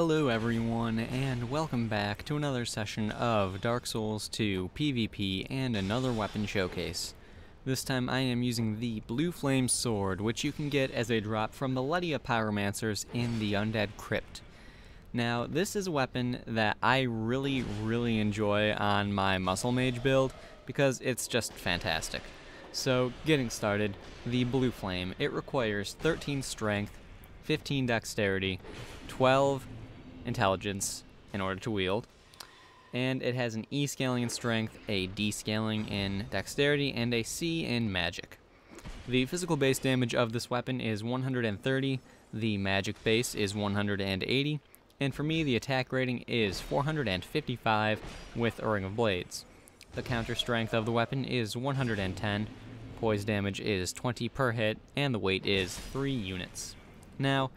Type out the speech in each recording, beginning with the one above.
Hello everyone, and welcome back to another session of Dark Souls 2 PvP and another weapon showcase. This time I am using the Blue Flame Sword, which you can get as a drop from the Ledia Pyromancers in the Undead Crypt. Now, this is a weapon that I really enjoy on my Muscle Mage build because it's just fantastic. So, getting started, the Blue Flame, it requires 13 Strength, 15 Dexterity, 12 Intelligence in order to wield, and it has an E scaling in Strength, a D scaling in Dexterity, and a C in Magic. The physical base damage of this weapon is 130, the magic base is 180, and for me the attack rating is 455 with a Ring of Blades. The counter strength of the weapon is 110, poise damage is 20 per hit, and the weight is 3 units. Now,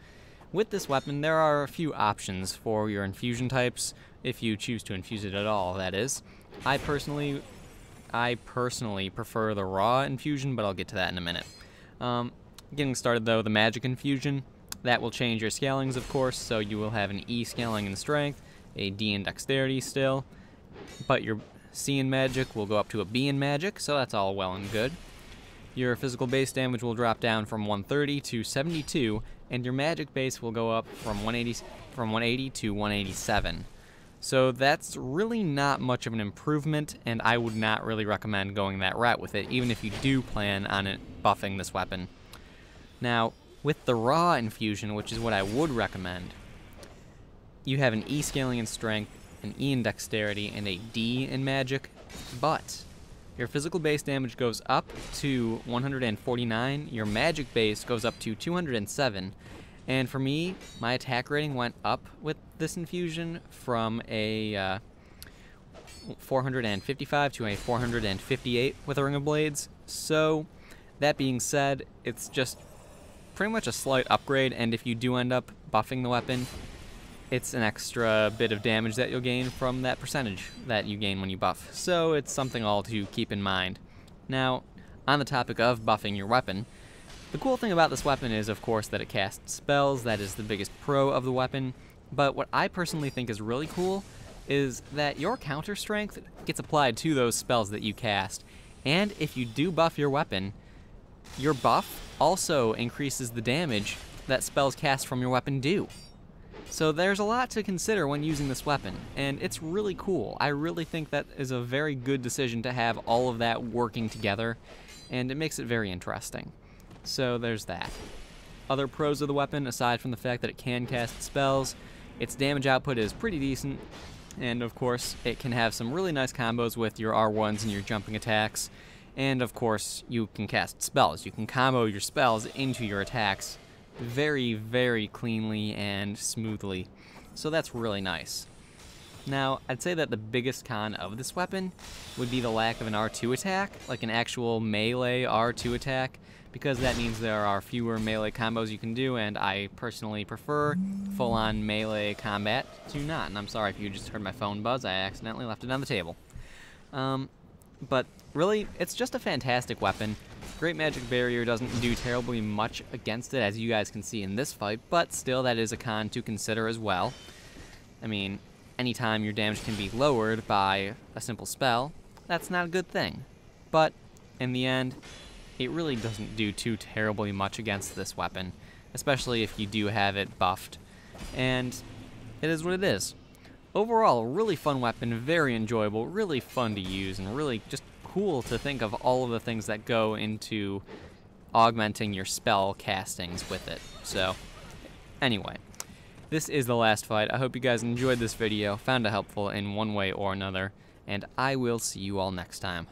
with this weapon, there are a few options for your infusion types, if you choose to infuse it at all, that is. I personally prefer the raw infusion, but I'll get to that in a minute. Getting started though, the magic infusion, that will change your scalings, of course, so you will have an E scaling in strength, a D in dexterity still, but your C in magic will go up to a B in magic, so that's all well and good. Your physical base damage will drop down from 130 to 72, and your magic base will go up from 180 to 187. So that's really not much of an improvement, and I would not really recommend going that route with it, even if you do plan on it buffing this weapon. Now, with the raw infusion, which is what I would recommend, you have an E scaling in strength, an E in dexterity, and a D in magic, but your physical base damage goes up to 149, your magic base goes up to 207, and for me, my attack rating went up with this infusion from a 455 to a 458 with a Ring of Blades. So, that being said, it's just pretty much a slight upgrade, and if you do end up buffing the weapon, it's an extra bit of damage that you'll gain from that percentage that you gain when you buff. So it's something all to keep in mind. Now, on the topic of buffing your weapon, the cool thing about this weapon is, of course, that it casts spells. That is the biggest pro of the weapon. But what I personally think is really cool is that your counter strength gets applied to those spells that you cast. And if you do buff your weapon, your buff also increases the damage that spells cast from your weapon do. So there's a lot to consider when using this weapon, and it's really cool. I really think that is a very good decision to have all of that working together, and it makes it very interesting. So there's that. Other pros of the weapon, aside from the fact that it can cast spells, its damage output is pretty decent, and of course it can have some really nice combos with your R1s and your jumping attacks, and of course you can cast spells. You can combo your spells into your attacks very cleanly and smoothly, so that's really nice. Now, I'd say that the biggest con of this weapon would be the lack of an R2 attack, like an actual melee R2 attack, because that means there are fewer melee combos you can do, and I personally prefer full-on melee combat to not. And I'm sorry if you just heard my phone buzz, I accidentally left it on the table. But really, it's just a fantastic weapon. Great Magic Barrier doesn't do terribly much against it, as you guys can see in this fight, but still that is a con to consider as well. I mean, anytime your damage can be lowered by a simple spell, that's not a good thing. But in the end, it really doesn't do too terribly much against this weapon, especially if you do have it buffed. And it is what it is. Overall, a really fun weapon, very enjoyable, really fun to use, and really just cool to think of all of the things that go into augmenting your spell castings with it. So, anyway, this is the last fight. I hope you guys enjoyed this video, found it helpful in one way or another, and I will see you all next time.